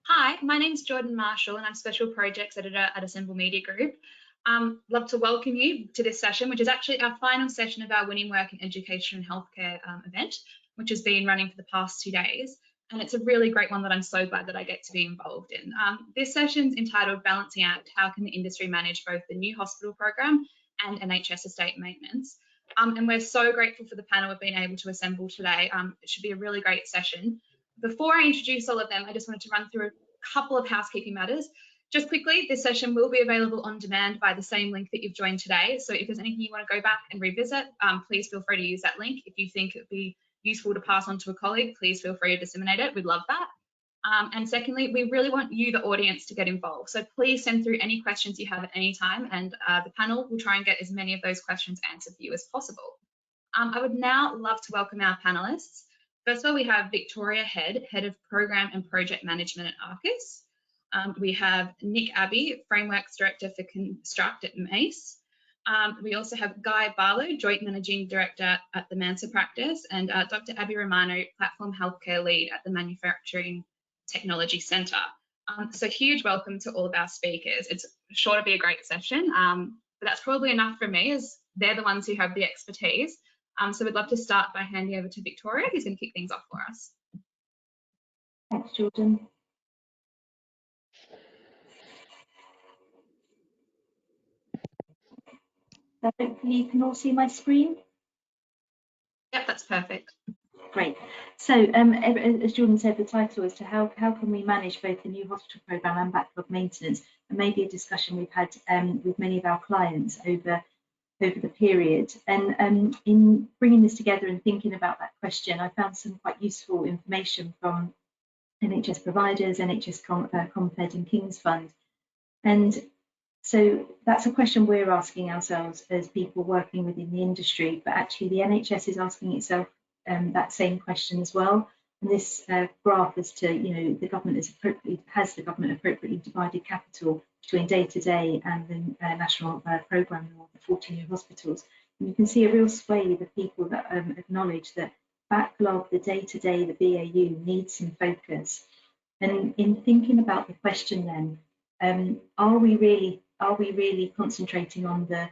Hi, my name's Jordan Marshall and I'm Special Projects Editor at Assemble Media Group. Love to welcome you to this session, which is actually our final session of our Winning Work in Education and Healthcare event, which has been running for the past 2 days. And it's a really great one that I'm so glad that I get to be involved in. This session's entitled Balancing Act, How Can the Industry Manage Both the New Hospital Program and NHS Estate Maintenance? And we're so grateful for the panel we've been able to assemble today. It should be a really great session. Before I introduce all of them, I just wanted to run through a couple of housekeeping matters. Just quickly, this session will be available on demand by the same link that you've joined today. So if there's anything you want to go back and revisit, please feel free to use that link. If you think it would be useful to pass on to a colleague, please feel free to disseminate it. We'd love that. And secondly, we really want you, the audience, to get involved. So please send through any questions you have at any time, and the panel will try and get as many of those questions answered for you as possible. I would now love to welcome our panelists. First of all, we have Victoria Head, Head of Program and Project Management at ARCUS. We have Nick Abbey, Frameworks Director for Construct at MACE. We also have Guy Barlow, Joint Managing Director at the Mansa Practice, and Dr. Abby Romano, Platform Healthcare Lead at the Manufacturing Technology Centre. So huge welcome to all of our speakers. It's sure to be a great session, but that's probably enough for me, as they're the ones who have the expertise. So we'd love to start by handing over to Victoria, who's going to kick things off for us. Thanks, Jordan. Hopefully you can all see my screen. Yep, that's perfect. Great. So as Jordan said, the title is to how can we manage both the new hospital programme and backlog maintenance, and maybe a discussion we've had with many of our clients over the period. And in bringing this together and thinking about that question, I found some quite useful information from NHS providers, NHS Confed and King's Fund. And so that's a question we're asking ourselves as people working within the industry, but actually the NHS is asking itself that same question as well. And this graph as to, the government has the government appropriately divided capital between day-to-day and the national programme of the 40 new hospitals. And you can see a real swathe of people that acknowledge that backlog, the day-to-day, the BAU needs some focus. And in thinking about the question then, are we really concentrating on the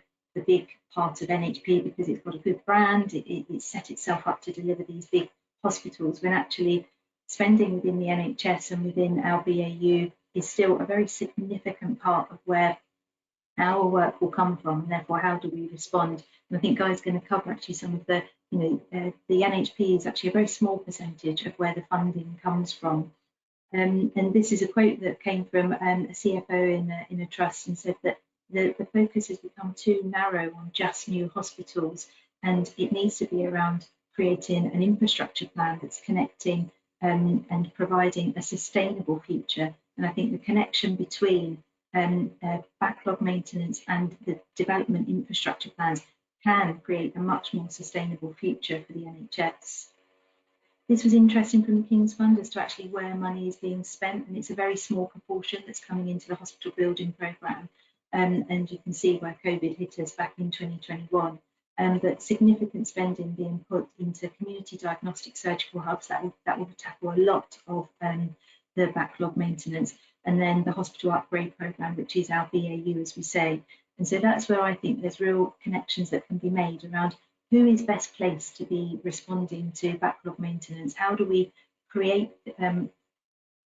big part of NHP because it's got a good brand, it's set itself up to deliver these big hospitals, when actually spending within the NHS and within our BAU is still a very significant part of where our work will come from, and therefore how do we respond? And I think Guy's going to cover actually some of the, the NHP is actually a very small percentage of where the funding comes from. And this is a quote that came from a CFO in a trust, and said that the focus has become too narrow on just new hospitals, and it needs to be around creating an infrastructure plan that's connecting and providing a sustainable future. And I think the connection between backlog maintenance and the development infrastructure plans can create a much more sustainable future for the NHS. This was interesting from the King's Fund as to actually where money is being spent, and it's a very small proportion that's coming into the hospital building programme. And you can see where COVID hit us back in 2021, that significant spending being put into community diagnostic surgical hubs that will tackle a lot of the backlog maintenance, and then the hospital upgrade programme, which is our BAU, as we say. And so that's where I think there's real connections that can be made around who is best placed to be responding to backlog maintenance. How do we create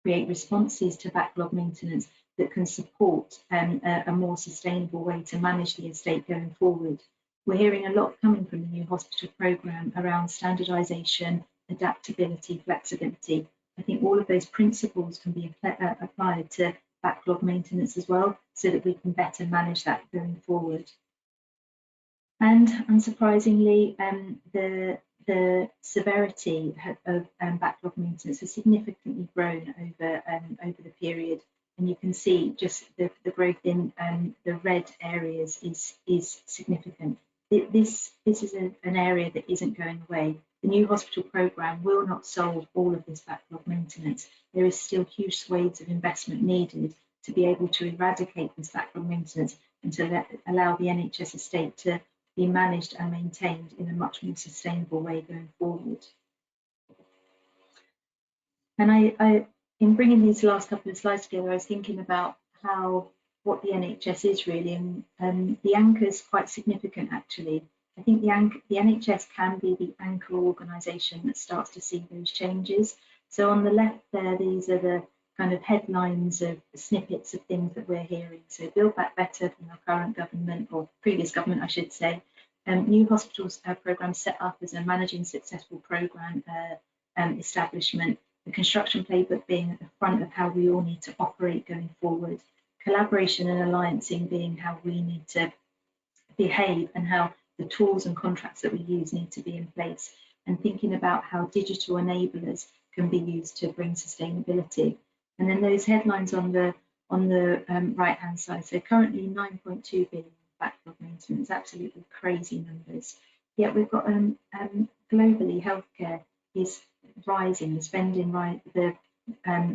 responses to backlog maintenance that can support a more sustainable way to manage the estate going forward? We're hearing a lot coming from the new hospital programme around standardisation, adaptability, flexibility. I think all of those principles can be applied to backlog maintenance as well, so that we can better manage that going forward. And unsurprisingly, the severity of backlog maintenance has significantly grown over the period, and you can see just the growth in the red areas is significant. This is an area that isn't going away. The new hospital programme will not solve all of this backlog maintenance. There is still huge swathes of investment needed to be able to eradicate this backlog maintenance and to allow the NHS estate to be managed and maintained in a much more sustainable way going forward. And in bringing these last couple of slides together, I was thinking about what the NHS is really, and the anchor is quite significant actually. I think the NHS can be the anchor organisation that starts to see those changes. So on the left there, these are the kind of headlines of snippets of things that we're hearing. So Build Back Better from our current government, or previous government I should say. New hospitals programme set up as a managing successful programme establishment. The construction playbook being at the front of how we all need to operate going forward. Collaboration and alliancing being how we need to behave and how the tools and contracts that we use need to be in place, and thinking about how digital enablers can be used to bring sustainability. And then those headlines on the right hand side. So currently 9.2 billion backlog maintenance, absolutely crazy numbers. Yet we've got globally healthcare is rising, the spending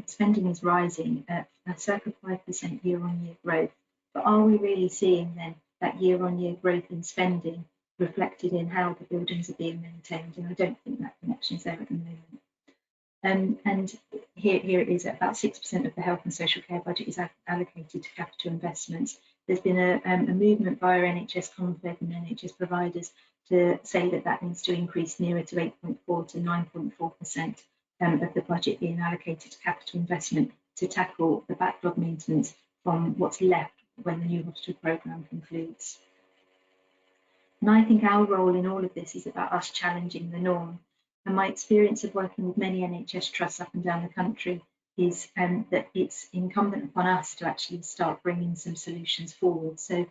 spending is rising at circa 5% year-on-year growth. But are we really seeing then that year-on-year growth in spending reflected in how the buildings are being maintained? And I don't think that connection is there at the moment. And here it is, at about 6% of the health and social care budget is allocated to capital investments. There's been a movement via NHS Confed and NHS providers to say that needs to increase nearer to 8.4 to 9.4% of the budget being allocated to capital investment to tackle the backlog maintenance from what's left when the new hospital programme concludes. And I think our role in all of this is about us challenging the norm. And my experience of working with many NHS trusts up and down the country is that it's incumbent upon us to actually start bringing some solutions forward. So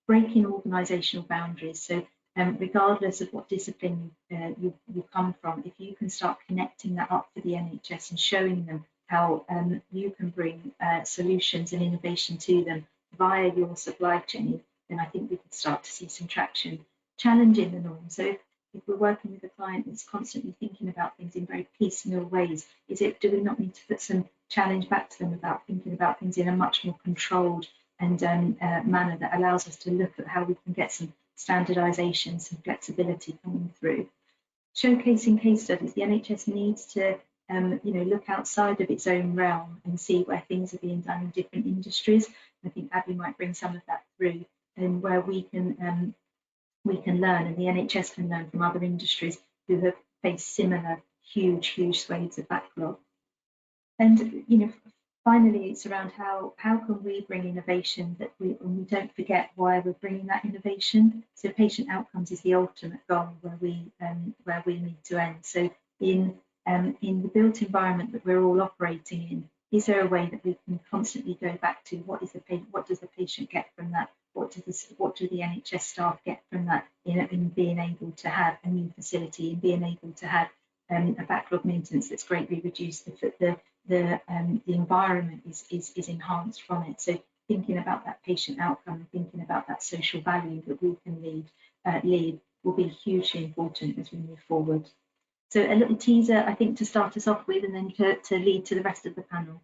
breaking organisational boundaries. So regardless of what discipline you come from, if you can start connecting that up for the NHS and showing them how you can bring solutions and innovation to them via your supply chain, then I think we can start to see some traction. Challenging the norm. So if we're working with a client that's constantly thinking about things in very piecemeal ways, do we not need to put some challenge back to them about thinking about things in a much more controlled and manner that allows us to look at how we can get some standardisation, some flexibility coming through. Showcasing case studies. The NHS needs to look outside of its own realm and see where things are being done in different industries. I think Abby might bring some of that through, and where we can learn, and the NHS can learn from other industries who have faced similar huge swathes of backlog. And finally, it's around how can we bring innovation that we don't forget why we're bringing that innovation. So patient outcomes is the ultimate goal where we need to end. So in the built environment that we're all operating in, is there a way that we can constantly go back to what does the patient get from that? What do the NHS staff get from that in being able to have a new facility and being able to have a backlog maintenance that's greatly reduced? The environment is enhanced from it. So thinking about that patient outcome and thinking about that social value that we can lead will be hugely important as we move forward. So a little teaser, I think, to start us off with, and then to lead to the rest of the panel.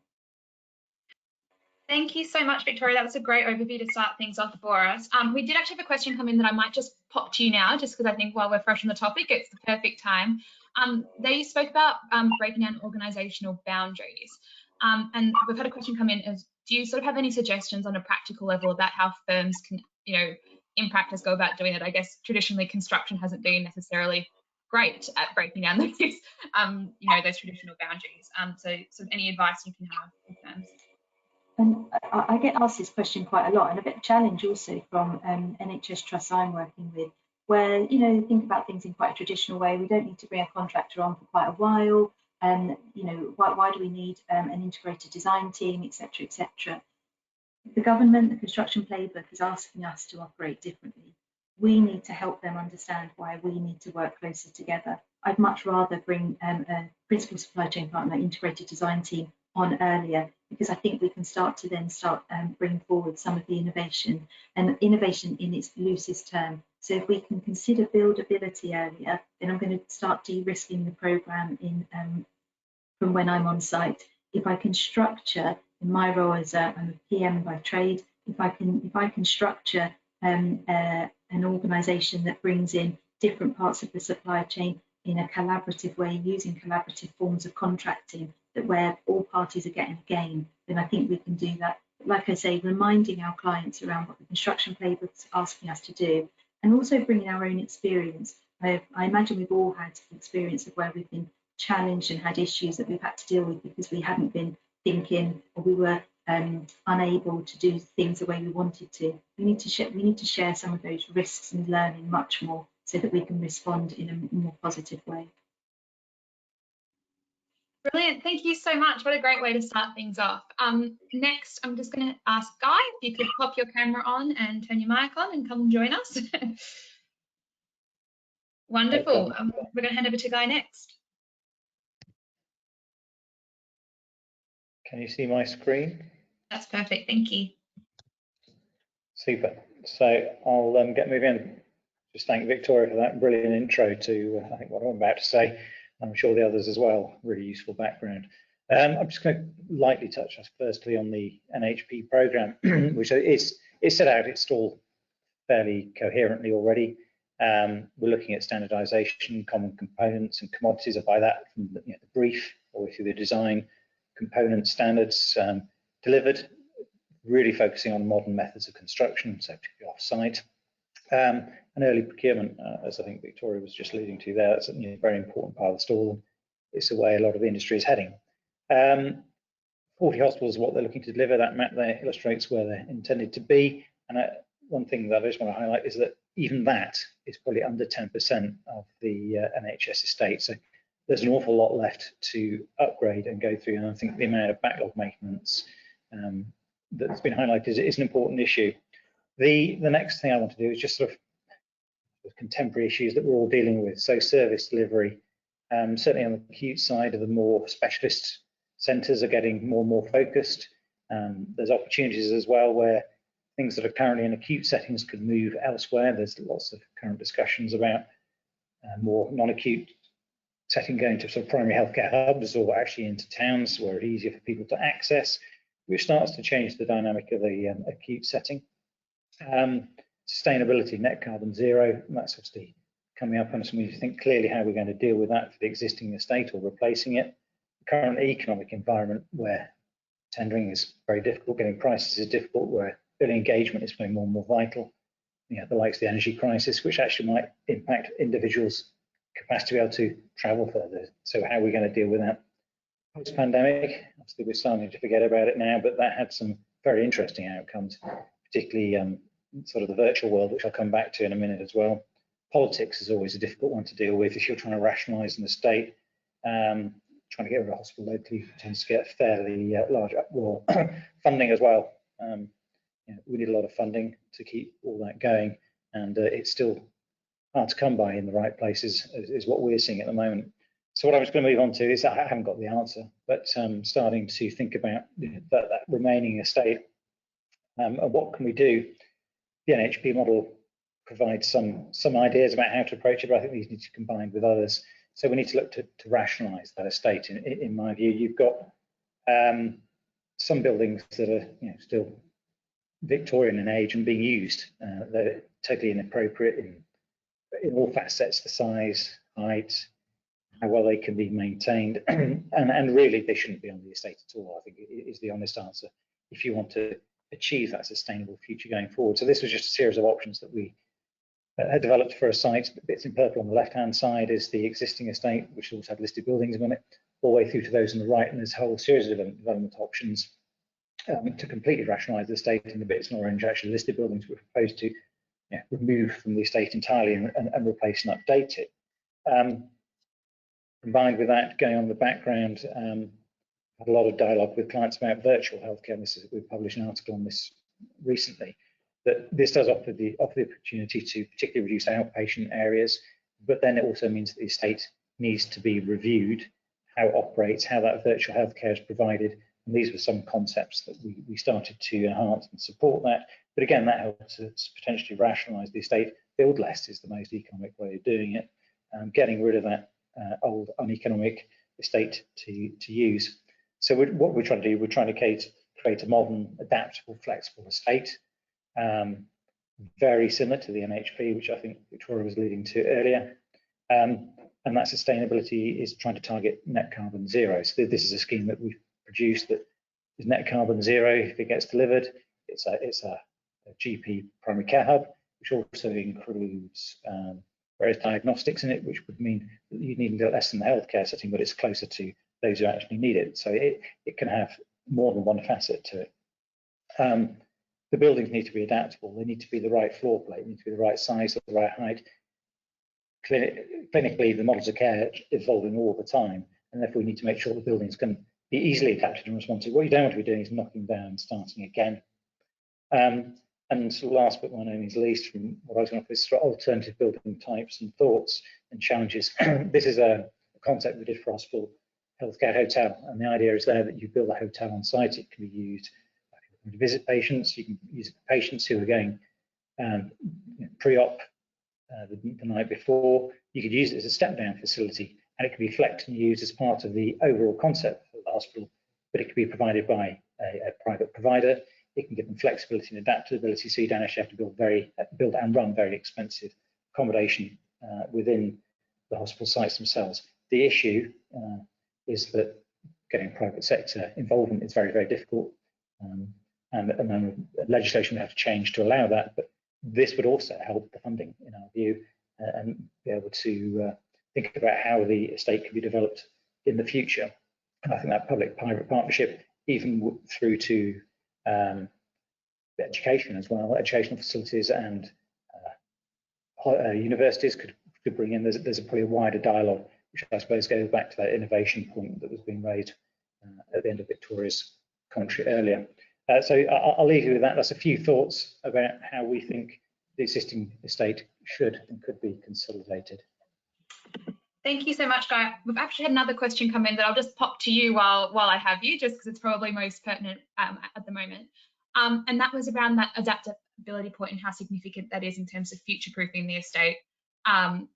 Thank you so much, Victoria. That was a great overview to start things off for us. We did actually have a question come in that I might just pop to you now, just because I think while we're fresh on the topic, it's the perfect time. They spoke about breaking down organisational boundaries. And we've had a question come in as, do you sort of have any suggestions on a practical level about how firms can, in practice go about doing it? I guess traditionally construction hasn't been necessarily great at breaking down those, those traditional boundaries. So any advice you can have for firms? I get asked this question quite a lot, and a bit of challenge also from NHS trusts I'm working with, where think about things in quite a traditional way. We don't need to bring a contractor on for quite a while, and why do we need an integrated design team, etc., etc. The government, the construction playbook, is asking us to operate differently. We need to help them understand why we need to work closer together. I'd much rather bring a principal supply chain partner, integrated design team on earlier, because I think we can start bring forward some of the innovation, and innovation in its loosest term. So if we can consider buildability earlier, then I'm going to start de-risking the programme from when I'm on site. If I can structure, in my role as I'm a PM by trade, if I can structure an organisation that brings in different parts of the supply chain in a collaborative way, using collaborative forms of contracting, that where all parties are getting a gain, then I think we can do that. Like I say, reminding our clients around what the construction playbook's asking us to do, and also bringing our own experience. I imagine we've all had experience of where we've been challenged and had issues that we've had to deal with because we hadn't been thinking, or we were unable to do things the way we wanted to. We need to share some of those risks and learning much more so that we can respond in a more positive way. Brilliant. Thank you so much. What a great way to start things off. Next, I'm just going to ask Guy if you could pop your camera on and turn your mic on and come and join us. Wonderful. We're going to hand over to Guy next. Can you see my screen? That's perfect. Thank you. Super. So I'll get moving. Just thank Victoria for that brilliant intro to I think what I'm about to say. I'm sure the others as well. Really useful background. I'm just going to lightly touch us firstly on the NHP program, which is set out. It's all fairly coherently already. We're looking at standardization, common components and commodities, and by that from the brief all the way through the design, component standards delivered, really focusing on modern methods of construction, so particularly off-site. And early procurement, as I think Victoria was just alluding to there, that's a very important part of the stall. It's the way a lot of the industry is heading. 40 hospitals is what they're looking to deliver. That map there illustrates where they're intended to be. And one thing that I just want to highlight is that even that is probably under 10% of the NHS estate. So there's an awful lot left to upgrade and go through. And I think the amount of backlog maintenance that's been highlighted is an important issue. The next thing I want to do is just sort of contemporary issues that we're all dealing with. So service delivery, certainly on the acute side of the more specialist centres are getting more and more focused. There's opportunities as well where things that are currently in acute settings could move elsewhere. There's lots of current discussions about more non-acute setting going to sort of primary healthcare hubs or actually into towns where it's easier for people to access, which starts to change the dynamic of the acute setting. Sustainability, net carbon zero, and that's obviously coming up, and so we need to think clearly how we're going to deal with that for the existing estate or replacing it. The current economic environment where tendering is very difficult, getting prices is difficult, where early engagement is becoming more and more vital. The likes of the energy crisis, which actually might impact individuals' capacity to be able to travel further. So how are we going to deal with that? Post-pandemic, obviously we're starting to forget about it now, but that had some very interesting outcomes, particularly sort of the virtual world, which I'll come back to in a minute as well. Politics is always a difficult one to deal with if you're trying to rationalise an estate. Trying to get rid of a hospital locally tends to get fairly large well, funding as well. We need a lot of funding to keep all that going, and it's still hard to come by in the right places, is what we're seeing at the moment. So what I was going to move on to is I haven't got the answer, but starting to think about that remaining estate and what can we do. The NHP model provides some ideas about how to approach it, but I think these need to be combined with others. So we need to look to rationalise that estate. In my view, you've got some buildings that are still Victorian in age and being used. They're totally inappropriate in all facets: the size, height, how well they can be maintained, and really they shouldn't be on the estate at all. I think is the honest answer if you want to achieve that sustainable future going forward. So this was just a series of options that we had developed for a site. Bits in purple on the left-hand side is the existing estate, which also had listed buildings in it, all the way through to those on the right, and there's a whole series of development options to completely rationalise the estate. In the bits in orange, actually listed buildings were proposed to remove from the estate entirely and replace and update it. Combined with that, going on in the background, had a lot of dialogue with clients about virtual healthcare. We've published an article on this recently, that this does offer the opportunity to particularly reduce outpatient areas, but then it also means that the estate needs to be reviewed, how it operates, how that virtual healthcare is provided. And these were some concepts that we started to enhance and support that. But again, that helps us potentially rationalise the estate. Build less is the most economic way of doing it, getting rid of that old uneconomic estate to use. So what we're trying to do, we're trying to create a modern, adaptable, flexible estate, very similar to the NHP, which I think Victoria was alluding to earlier. and that sustainability is trying to target net carbon zero. So this is a scheme that we've produced that is net carbon zero if it gets delivered. It's a GP primary care hub, which also includes various diagnostics in it, which would mean that you need less than the healthcare setting, but it's closer to those who actually need it. So it can have more than one facet to it. The buildings need to be adaptable. They need to be the right floor plate, need to be the right size, the right height. Clinically, the models of care are evolving all the time, and therefore we need to make sure the buildings can be easily adapted and responsive. What you don't want to be doing is knocking down and starting again. And so last but by no means least, from what I was going to is alternative building types and thoughts and challenges. This is a concept we did for hospital healthcare hotel, and the idea is there that you build a hotel on site. It can be used to visit patients. You can use it for patients who are going pre-op the night before. You could use it as a step-down facility, and it can be flexed and used as part of the overall concept of the hospital, but it can be provided by a private provider. It can give them flexibility and adaptability, so you don't actually have to build and run very expensive accommodation within the hospital sites themselves. The issue is that getting private sector involvement is very, very difficult, and legislation would have to change to allow that, but this would also help the funding, in our view, and be able to think about how the estate can be developed in the future. And I think that public-private partnership, even through to education as well, educational facilities and universities could bring in. There's probably a wider dialogue, which I suppose goes back to that innovation point that was being raised at the end of Victoria's commentary earlier. So I'll leave you with that. That's a few thoughts about how we think the existing estate should and could be consolidated. Thank you so much, Guy. We've actually had another question come in that I'll just pop to you while I have you, just because it's probably most pertinent at the moment. And that was around that adaptability point and how significant that is in terms of future-proofing the estate, the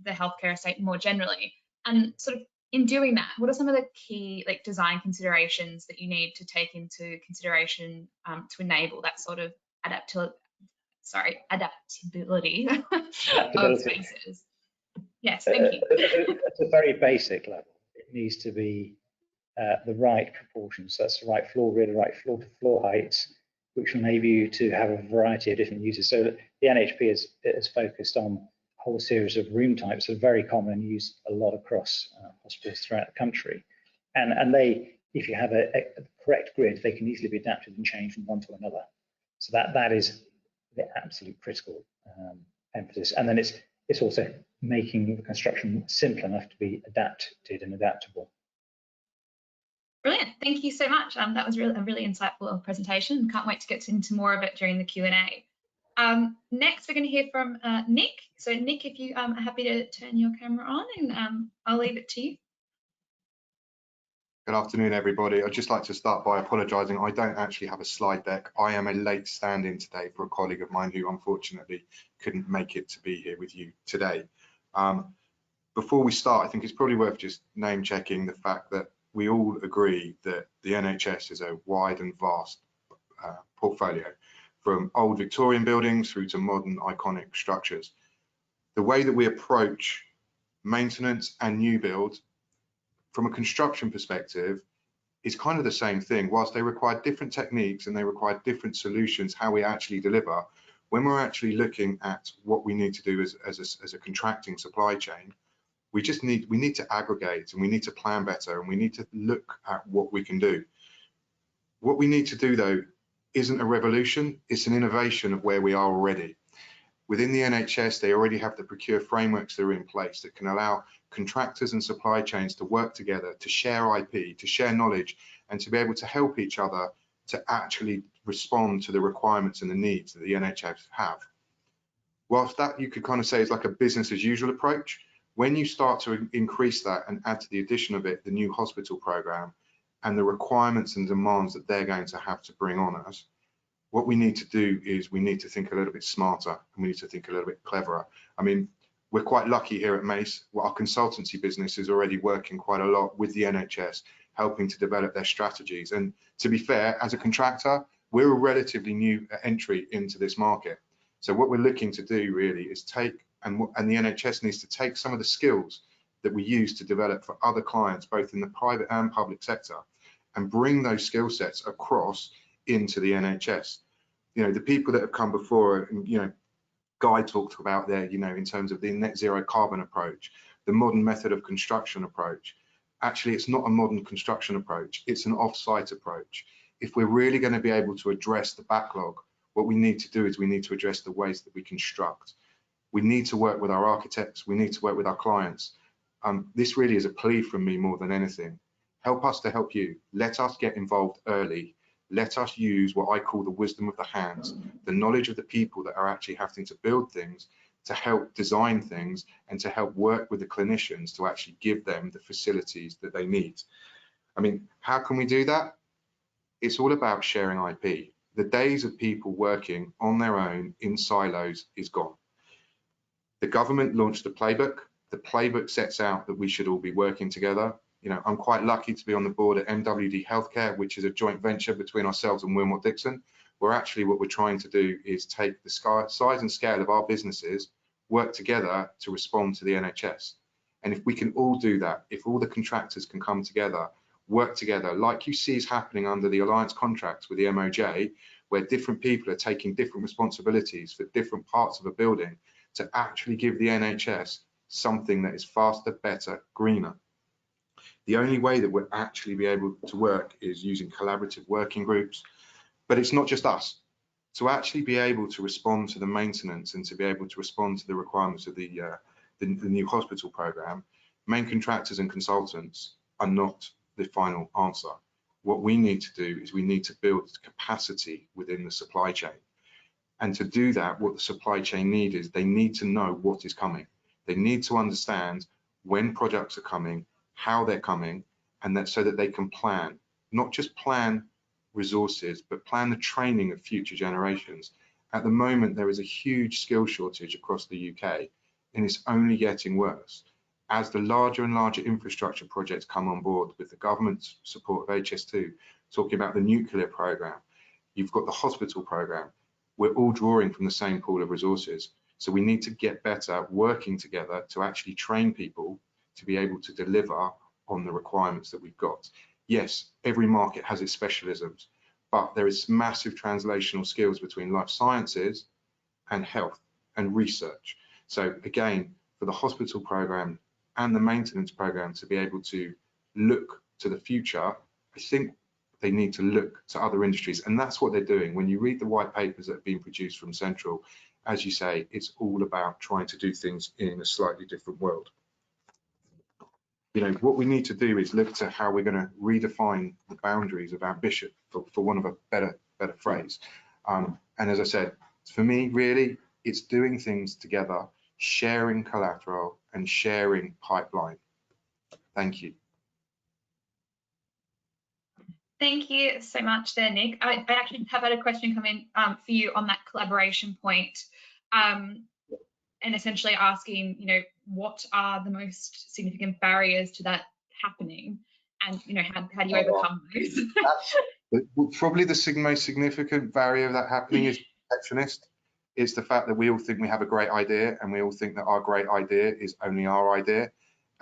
healthcare estate more generally. And sort of in doing that, what are some of the key design considerations that you need to take into consideration to enable that sort of adaptability of spaces? Yes, thank you. At a very basic level, it needs to be the right proportions. So that's the right floor grid, the right floor-to-floor heights, which will enable you to have a variety of different uses. So the NHP is focused on a whole series of room types that are very common and used a lot across hospitals throughout the country. And they, if you have a correct grid, they can easily be adapted and changed from one to another. So that is the absolute critical emphasis. And then it's also making the construction simple enough to be adapted and adaptable. Brilliant, thank you so much. That was a really insightful presentation. Can't wait to get into more of it during the Q&A. Next, we're going to hear from Nick. So Nick, if you are happy to turn your camera on, and I'll leave it to you. Good afternoon, everybody. I'd just like to start by apologising. I don't actually have a slide deck. I am a late stand-in today for a colleague of mine who unfortunately couldn't make it to be here with you today. Before we start, I think it's probably worth just name checking the fact that we all agree that the NHS is a wide and vast portfolio, from old Victorian buildings through to modern iconic structures. The way that we approach maintenance and new build from a construction perspective is kind of the same thing. Whilst they require different techniques and they require different solutions, how we actually deliver, when we're actually looking at what we need to do as a contracting supply chain, we need to aggregate, and we need to plan better, and we need to look at what we can do. What we need to do, though, isn't a revolution, it's an innovation of where we are already. Within the NHS, they already have the procure frameworks that are in place that can allow contractors and supply chains to work together, to share IP, to share knowledge, and to be able to help each other to actually respond to the requirements and the needs that the NHS have. Whilst that you could kind of say is like a business as usual approach, when you start to increase that and add to the addition of it the new hospital programme and the requirements and demands that they're going to have to bring on us, what we need to do is we need to think a little bit smarter, and we need to think a little bit cleverer. I mean, we're quite lucky here at Mace. Well, our consultancy business is already working quite a lot with the NHS, helping to develop their strategies. And to be fair, as a contractor, we're a relatively new entry into this market. So what we're looking to do really is take, and the NHS needs to take some of the skills that we use to develop for other clients, both in the private and public sector, and bring those skill sets across into the NHS. You know, the people that have come before, you know, Guy talked about there, you know, in terms of the net zero carbon approach, the modern method of construction approach. Actually, it's not a modern construction approach, it's an off-site approach. If we're really going to be able to address the backlog, what we need to do is we need to address the ways that we construct. We need to work with our architects, we need to work with our clients. This really is a plea from me more than anything. Help us to help you. Let us get involved early. Let us use what I call the wisdom of the hands, the knowledge of the people that are actually having to build things, to help design things, and to help work with the clinicians to actually give them the facilities that they need. I mean, how can we do that? It's all about sharing IP. The days of people working on their own in silos is gone. The government launched the playbook. The playbook sets out that we should all be working together. You know, I'm quite lucky to be on the board at MWD Healthcare, which is a joint venture between ourselves and Wilmot Dixon, where actually what we're trying to do is take the size and scale of our businesses, work together to respond to the NHS. And if we can all do that, if all the contractors can come together, work together, like you see is happening under the alliance contracts with the MOJ, where different people are taking different responsibilities for different parts of a building to actually give the NHS something that is faster, better, greener. The only way that we'll actually be able to work is using collaborative working groups, but it's not just us. To actually be able to respond to the maintenance and to be able to respond to the requirements of the new hospital programme, main contractors and consultants are not the final answer. What we need to do is we need to build capacity within the supply chain. And to do that, what the supply chain need is they need to know what is coming. They need to understand when projects are coming, how they're coming, and that so that they can plan, not just plan resources, but plan the training of future generations. At the moment, there is a huge skill shortage across the UK, and it's only getting worse. As the larger and larger infrastructure projects come on board with the government's support of HS2, talking about the nuclear programme, you've got the hospital programme, we're all drawing from the same pool of resources. So we need to get better working together to actually train people to be able to deliver on the requirements that we've got. Yes, every market has its specialisms, but there is massive translational skills between life sciences and health and research. So again, for the hospital programme and the maintenance programme to be able to look to the future, I think they need to look to other industries, and that's what they're doing. When you read the white papers that have been produced from Central, as you say, it's all about trying to do things in a slightly different world. You know, what we need to do is look to how we're going to redefine the boundaries of ambition, for want of a better phrase. And as I said, for me, really, it's doing things together, sharing collateral and sharing pipeline. Thank you. Thank you so much there, Nick. I actually have had a question come in for you on that collaboration point, and essentially asking, you know, what are the most significant barriers to that happening, and you know, how do you overcome those? Probably the most significant barrier of that happening is perfectionist. It's the fact that we all think we have a great idea, and we all think that our great idea is only our idea.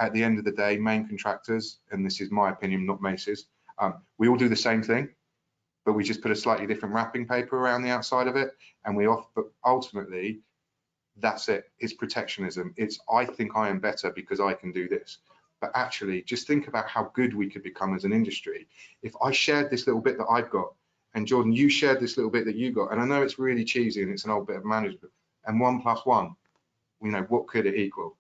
At the end of the day, main contractors, and this is my opinion, not Mace's, we all do the same thing, but we just put a slightly different wrapping paper around the outside of it, and but ultimately, that's it. It's protectionism. It's, I think I am better because I can do this. But actually, just think about how good we could become as an industry. If I shared this little bit that I've got, and Jordan, you shared this little bit that you got, and I know it's really cheesy and it's an old bit of management, and 1 + 1, you know, what could it equal?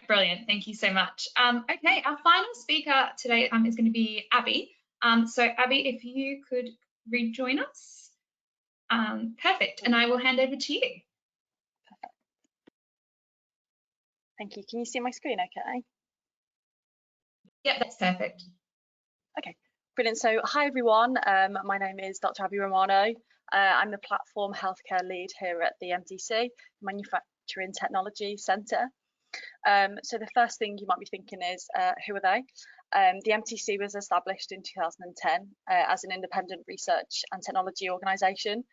Brilliant, thank you so much. Okay, our final speaker today is going to be Abby. So Abby, if you could rejoin us. Perfect, and I will hand over to you. Perfect. Thank you. Can you see my screen okay? Yeah, that's perfect. Okay, brilliant. So hi everyone, my name is Dr. Abby Romano. I'm the Platform Healthcare Lead here at the MDC, Manufacturing Technology Centre. So the first thing you might be thinking is, who are they? The MTC was established in 2010 as an independent research and technology organisation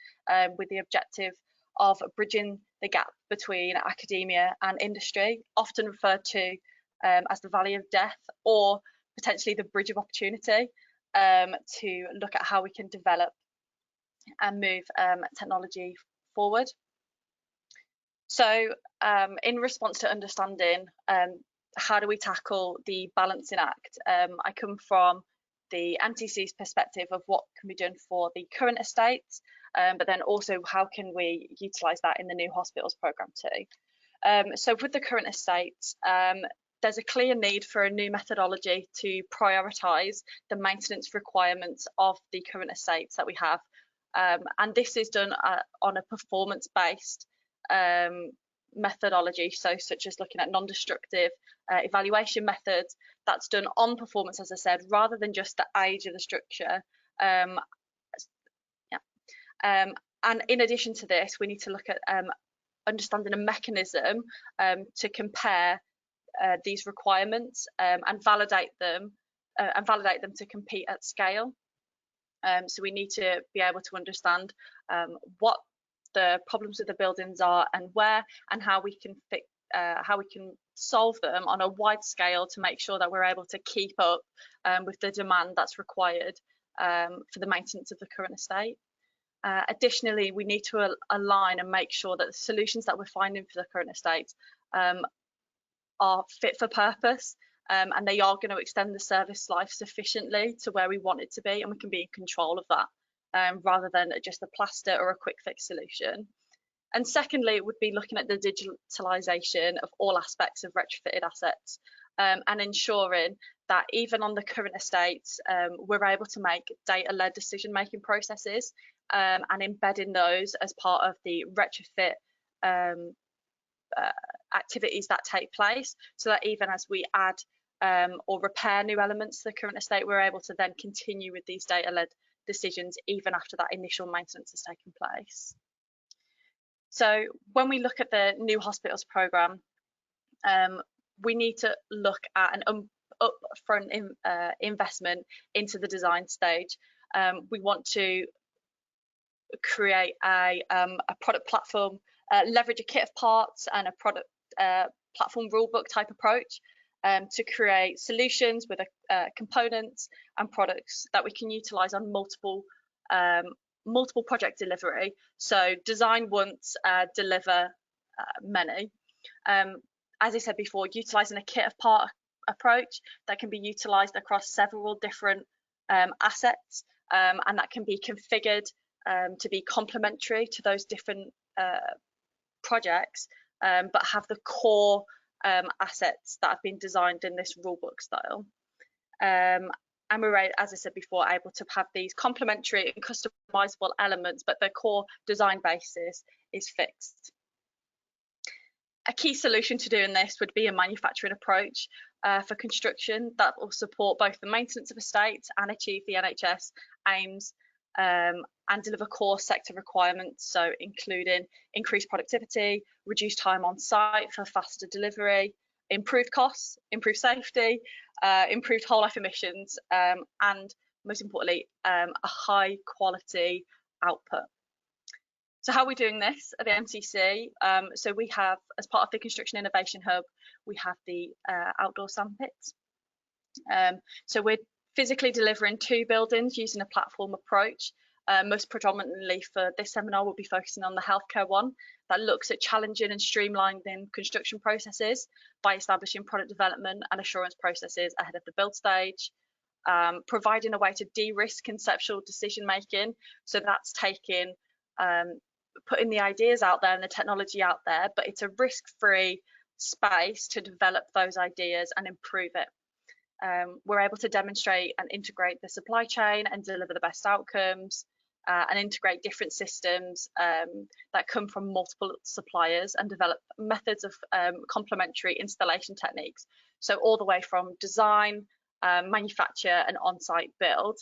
with the objective of bridging the gap between academia and industry, often referred to as the valley of death, or potentially the bridge of opportunity, to look at how we can develop and move technology forward. So in response to understanding how do we tackle the balancing act, I come from the MTC's perspective of what can be done for the current estates, but then also how can we utilise that in the new hospitals programme too. So with the current estates, there's a clear need for a new methodology to prioritise the maintenance requirements of the current estates that we have. And this is done on a performance-based methodology, so such as looking at non-destructive evaluation methods. That's done on performance, as I said, rather than just the age of the structure. And in addition to this, we need to look at understanding a mechanism to compare these requirements and validate them to compete at scale. So we need to be able to understand what the problems with the buildings are and where, and how we can solve them on a wide scale to make sure that we're able to keep up with the demand that's required for the maintenance of the current estate. Additionally, we need to align and make sure that the solutions that we're finding for the current estate are fit for purpose, and they are going to extend the service life sufficiently to where we want it to be, and we can be in control of that, rather than just a plaster or a quick fix solution. And secondly, it would be looking at the digitalisation of all aspects of retrofitted assets, and ensuring that even on the current estates, we're able to make data-led decision-making processes, and embedding those as part of the retrofit activities that take place, so that even as we add or repair new elements to the current estate, we're able to then continue with these data-led decisions even after that initial maintenance has taken place. So when we look at the new hospitals programme, we need to look at an upfront investment into the design stage. We want to create a product platform, leverage a kit of parts and a product platform rulebook type approach to create solutions with components and products that we can utilise on multiple project delivery. So design once, deliver many. As I said before, utilising a kit of part approach that can be utilised across several different assets, and that can be configured to be complementary to those different projects, but have the core assets that have been designed in this rulebook style. And we're, as I said before, able to have these complementary and customizable elements, but the core design basis is fixed. A key solution to doing this would be a manufacturing approach for construction that will support both the maintenance of estates and achieve the NHS aims, and deliver core sector requirements, so including increased productivity, reduced time on site for faster delivery, improved costs, improved safety, improved whole life emissions, and most importantly, a high quality output. So how are we doing this at the MCC? So we have, as part of the Construction Innovation Hub, we have the outdoor sandpits. So we're physically delivering 2 buildings using a platform approach. Most predominantly for this seminar, we'll be focusing on the healthcare one that looks at challenging and streamlining construction processes by establishing product development and assurance processes ahead of the build stage, providing a way to de-risk conceptual decision making. So that's taking, putting the ideas out there and the technology out there, but it's a risk-free space to develop those ideas and improve it. We're able to demonstrate and integrate the supply chain and deliver the best outcomes, and integrate different systems that come from multiple suppliers and develop methods of complementary installation techniques. So all the way from design, manufacture and on-site build.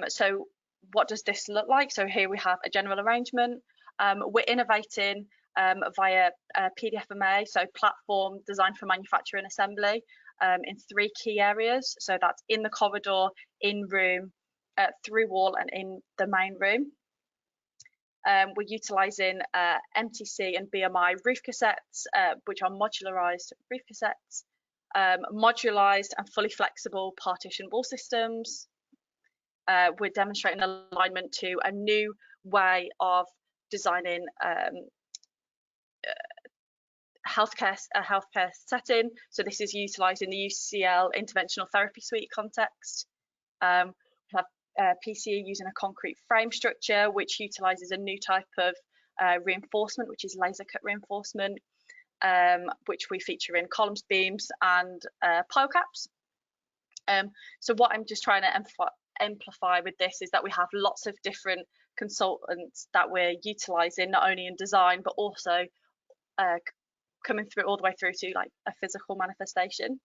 So what does this look like? So here we have a general arrangement. We're innovating via PDFMA, so platform designed for manufacture and assembly, in 3 key areas. So that's in the corridor, in room, through wall and in the main room. we're utilising MTC and BMI roof cassettes, which are modularised roof cassettes, modularised and fully flexible partition wall systems. We're demonstrating alignment to a new way of designing a healthcare setting. So this is utilising the UCL interventional therapy suite context. We have PCE using a concrete frame structure, which utilises a new type of reinforcement, which is laser cut reinforcement, which we feature in columns, beams, and pile caps. So what I'm just trying to amplify with this is that we have lots of different consultants that we're utilising, not only in design but also coming through all the way through to like a physical manifestation.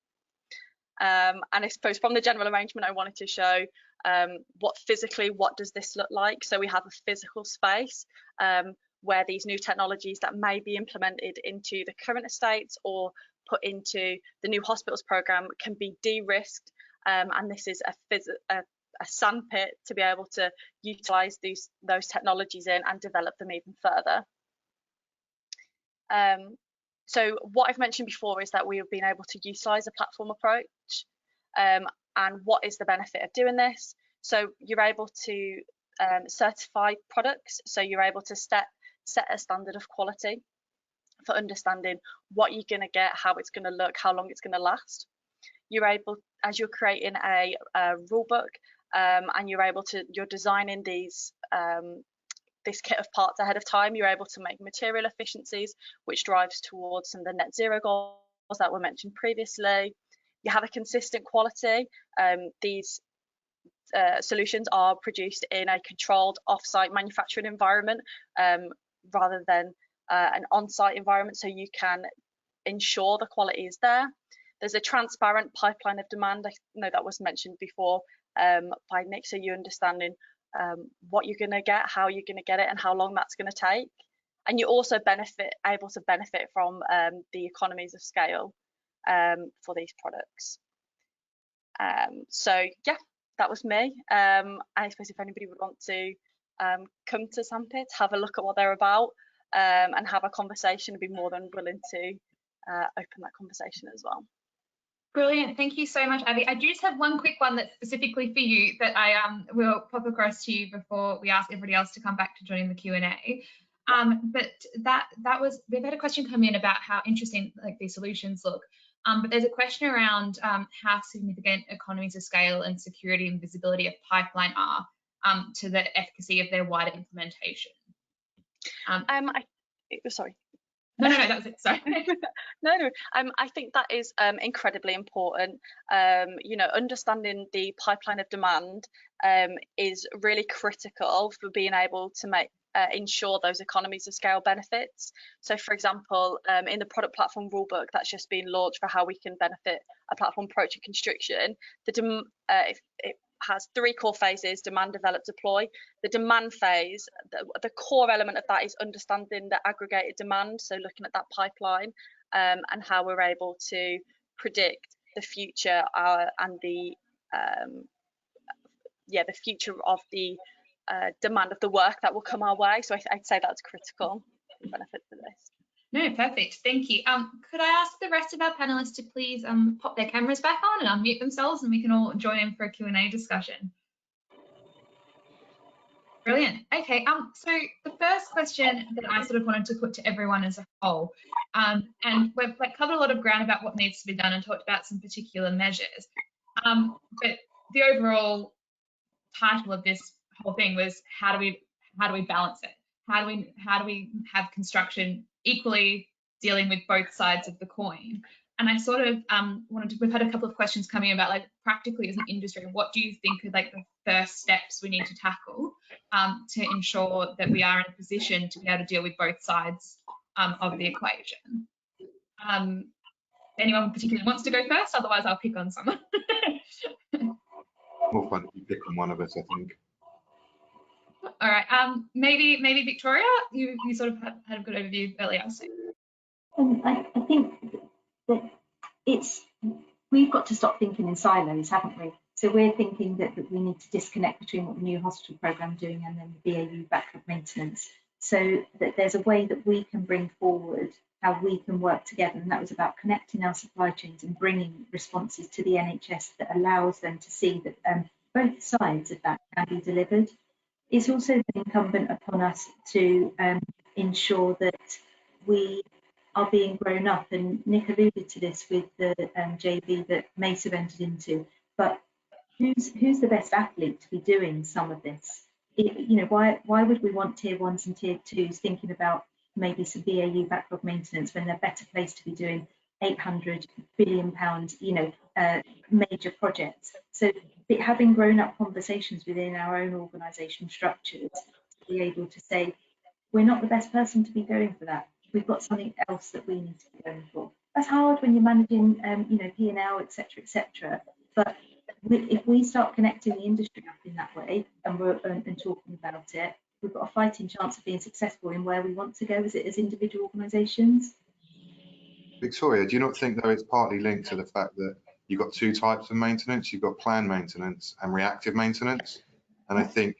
And I suppose from the general arrangement, I wanted to show what does this look like. So we have a physical space where these new technologies that may be implemented into the current estates or put into the new hospitals programme can be de-risked, and this is a sandpit to be able to utilise those technologies in and develop them even further. So what I've mentioned before is that we have been able to utilise a platform approach, and what is the benefit of doing this? So you're able to certify products, so you're able to set a standard of quality for understanding what you're going to get, how it's going to look, how long it's going to last. You're able, as you're creating a rule book, and you're designing these this kit of parts ahead of time, you're able to make material efficiencies, which drives towards some of the net zero goals that were mentioned previously. You have a consistent quality. These solutions are produced in a controlled off-site manufacturing environment rather than an on-site environment, so you can ensure the quality is there. There's a transparent pipeline of demand. I know that was mentioned before by Nick, so you're understanding what you're going to get, how you're going to get it, and how long that's going to take. And you're also able to benefit from the economies of scale for these products. So yeah, that was me. I suppose if anybody would want to come to Sandpit, have a look at what they're about, and have a conversation, I'd be more than willing to open that conversation as well. Brilliant. Thank you so much, Abby. I do just have one quick one that's specifically for you that I will pop across to you before we ask everybody else to come back to join the Q&A. But we've had a question come in about how interesting like these solutions look. But there's a question around how significant economies of scale and security and visibility of pipeline are to the efficacy of their wider implementation. Sorry. No, that was it. Sorry. No. I think that is incredibly important. Understanding the pipeline of demand is really critical for being able to ensure those economies of scale benefits. So, for example, in the product platform rulebook that's just been launched for how we can benefit a platform approach in construction, it has 3 core phases: demand, develop, deploy. The demand phase, the core element of that is understanding the aggregated demand, so looking at that pipeline and how we're able to predict the future and the future of the demand of the work that will come our way. So I'd say that's critical benefit for this. No, perfect. Thank you. Could I ask the rest of our panelists to please pop their cameras back on and unmute themselves, and we can all join in for a Q&A discussion. Brilliant. Okay. So the first question that I sort of wanted to put to everyone as a whole, and we've covered a lot of ground about what needs to be done and talked about some particular measures, but the overall title of this whole thing was how do we balance it? How do we have construction equally dealing with both sides of the coin? And I sort of we've had a couple of questions coming about, like, practically as an industry, what do you think are like the first steps we need to tackle to ensure that we are in a position to be able to deal with both sides of the equation? Anyone particularly wants to go first? Otherwise, I'll pick on someone. More fun if you pick on one of us, I think. All right. Maybe Victoria, you sort of had a good overview earlier. So. I think that we've got to stop thinking in silos, haven't we? So we're thinking that we need to disconnect between what the new hospital programme is doing and then the BAU backlog maintenance. so that there's a way that we can bring forward how we can work together. And that was about connecting our supply chains and bringing responses to the NHS that allows them to see that both sides of that can be delivered. It's also incumbent upon us to ensure that we are being grown up, and Nick alluded to this with the JV that Mace have entered into, but who's the best athlete to be doing some of this? You know, why would we want tier ones and tier twos thinking about maybe some BAU backlog maintenance when they're better placed to be doing 800 billion pounds, you know, major projects? So having grown up conversations within our own organisation structures to be able to say, we're not the best person to be going for that. We've got something else that we need to be going for. That's hard when you're managing, you know, P&L, etc., etc. But if we start connecting the industry up in that way and we're talking about it, we've got a fighting chance of being successful in where we want to go as individual organisations. Victoria, do you not think though it's partly linked to the fact that you've got two types of maintenance? You've got planned maintenance and reactive maintenance, and I think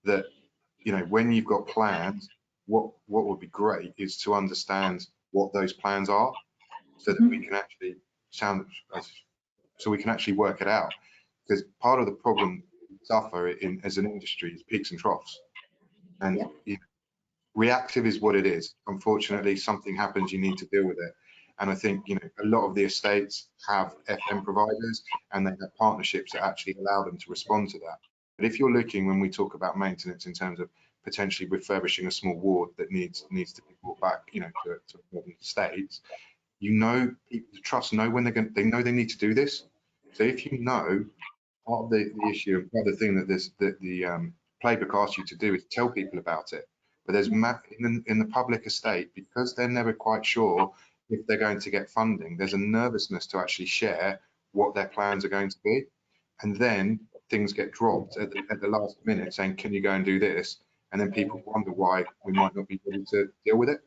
that, you know, when you've got plans, what would be great is to understand what those plans are, so that we can actually work it out. Because part of the problem we suffer as an industry is peaks and troughs, and you know, reactive is what it is. Unfortunately, something happens, you need to deal with it. And I think, you know, a lot of the estates have FM providers and they have partnerships that actually allow them to respond to that. But if you're looking, when we talk about maintenance in terms of potentially refurbishing a small ward that needs to be brought back, you know, to modern states, you know, people, the trusts know when they know they need to do this. So if you know, part of the issue and part of the thing that the playbook asks you to do is tell people about it. But there's in the public estate, because they're never quite sure if they're going to get funding, there's a nervousness to actually share what their plans are going to be. And then things get dropped at the last minute saying, can you go and do this? And then people wonder why we might not be able to deal with it.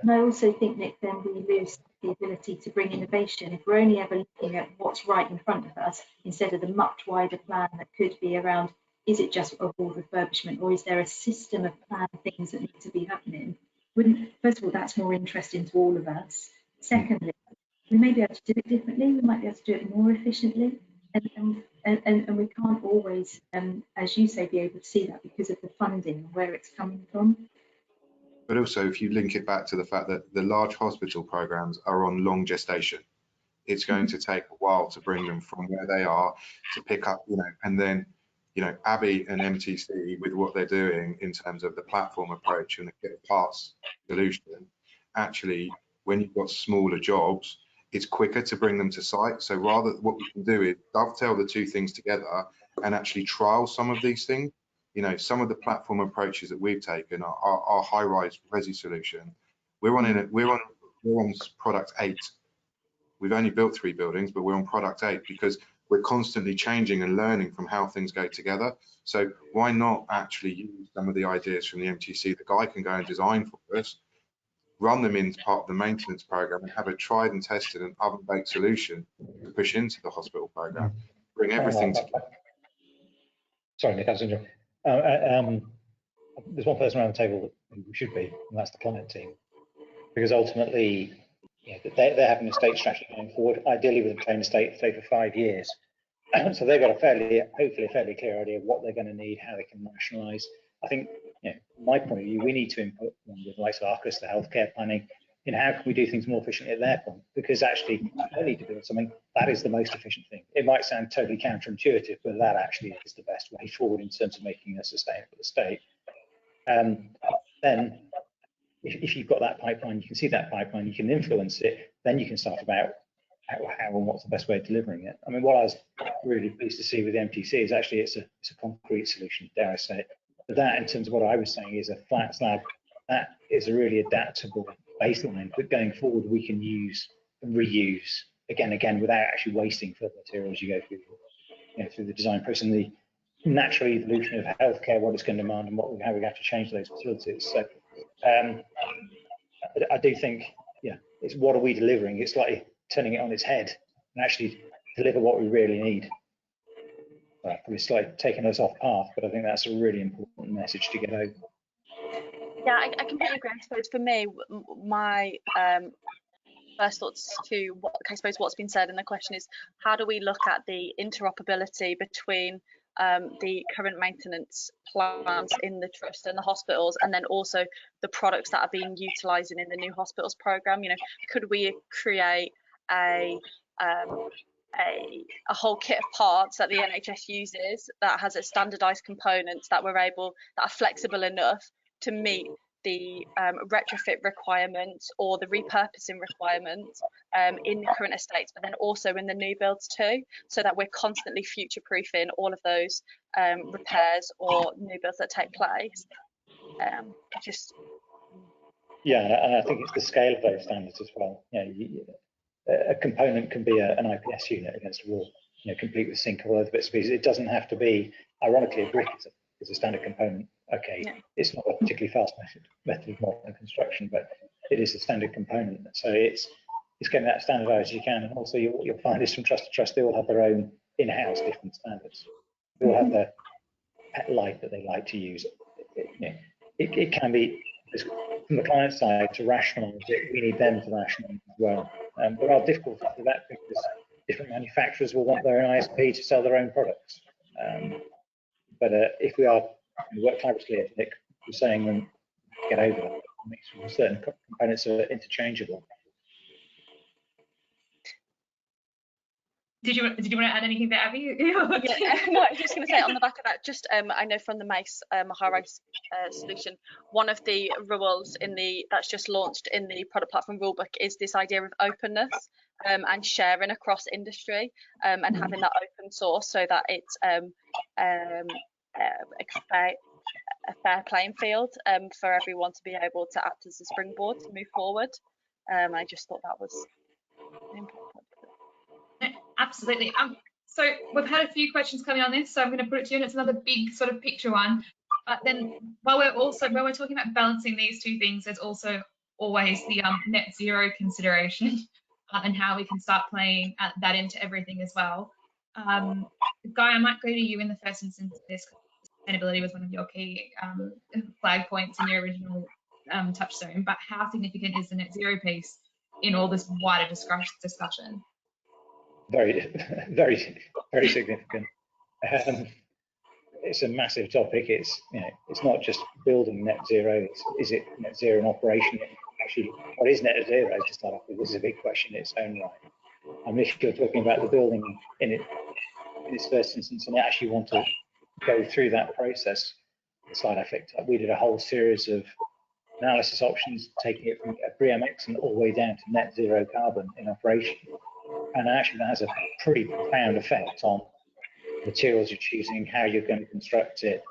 And I also think, Nick, then we lose the ability to bring innovation if we're only ever looking at what's right in front of us instead of the much wider plan that could be around, is it just a ward refurbishment, or is there a system of planned things that need to be happening? First of all, that's more interesting to all of us. Secondly, we may be able to do it differently, we might be able to do it more efficiently, and we can't always, as you say, be able to see that because of the funding and where it's coming from. But also, if you link it back to the fact that the large hospital programs are on long gestation, it's going to take a while to bring them from where they are to pick up, you know, and then, you know, Abbey and MTC with what they're doing in terms of the platform approach and the parts solution, actually, when you've got smaller jobs, it's quicker to bring them to site. So rather, what we can do is dovetail the two things together and actually trial some of these things. You know, some of the platform approaches that we've taken, our high-rise resi solution, we're on product 8. We've only built 3 buildings, but we're on product 8 because we're constantly changing and learning from how things go together. So why not actually use some of the ideas from the MTC? The guy can go and design for us, run them in part of the maintenance program, and have a tried and tested and oven-baked solution to push into the hospital program. Bring everything together. Sorry, Nick, I was interrupting. There's one person around the table that we should be, and that's the client team, because ultimately, you know, they're having a state strategy going forward, ideally with a claim estate for 5 years. So they've got hopefully a fairly clear idea of what they're going to need, how they can rationalise. I think, you know, from my point of view, we need to input with the likes of ARCUS, the healthcare planning, you know, how can we do things more efficiently at their point? Because actually, they need to build something that is the most efficient thing. It might sound totally counterintuitive, but that actually is the best way forward in terms of making a sustainable estate. Then, if you've got that pipeline, you can see that pipeline, you can influence it, then you can start about how and what's the best way of delivering it. I mean, what I was really pleased to see with MTC is actually it's a concrete solution, dare I say it. But that, in terms of what I was saying, is a flat slab. That is a really adaptable baseline, but going forward, we can use and reuse again without actually wasting further materials. You go through, you know, through the design process and the natural evolution of healthcare, what it's going to demand, and how we have to change those facilities. So I do think, yeah, it's what are we delivering? It's like turning it on its head and actually deliver what we really need. Probably slightly taking us off path, but I think that's a really important message to get over. Yeah, I completely agree. I suppose for me, my first thoughts to what I suppose what's been said in the question is, how do we look at the interoperability between the current maintenance plans in the trust and the hospitals, and then also the products that are being utilised in the new hospitals programme? You know, could we create a whole kit of parts that the NHS uses that has a standardised components that are flexible enough to meet the retrofit requirements or the repurposing requirements in the current estates, but then also in the new builds too, so that we're constantly future-proofing all of those repairs or new builds that take place. Yeah, and I think it's the scale of those standards as well. A component can be an IPS unit against a wall, complete with sink or other bits and pieces. It doesn't have to be, ironically, a brick is a standard component. Okay, yeah. It's not a particularly fast method of modern construction, but it is a standard component. So it's getting that standardized as you can. And also you'll find is from trust to trust, they all have their own in-house different standards. They all have their pet light that they like to use. It can be, from the client side, to rationalise it, we need them to rationalise as well. There are difficulties with that because different manufacturers will want their own ISP to sell their own products. But if we work collaboratively, as Nick was saying, and get over that, make sure certain components are interchangeable. Did you want to add anything there, Abby? Yeah, no, I was just going to say on the back of that, just I know from the MACE high-rise solution, one of the rules that's just launched in the product platform rulebook is this idea of openness and sharing across industry and having that open source so that it's a fair playing field for everyone to be able to act as a springboard to move forward. I just thought that was important. Absolutely. So we've had a few questions coming on this, so I'm going to put it to you, and it's another big sort of picture one. But then when we're talking about balancing these two things, there's also always the net zero consideration and how we can start playing that into everything as well. Guy, I might go to you in the first instance. This sustainability was one of your key flag points in your original touchstone, but how significant is the net zero piece in all this wider discussion? Very, very, very significant. It's a massive topic. It's not just building net zero. Is it net zero in operation? Actually, what is net zero to start off with? This is a big question in its own right. And if you're talking about the building in its first instance, and you actually want to go through that process, the slide I flicked up, we did a whole series of analysis options, taking it from a pre-MX and all the way down to net zero carbon in operation. And actually that has a pretty profound effect on materials you're choosing, how you're going to construct it.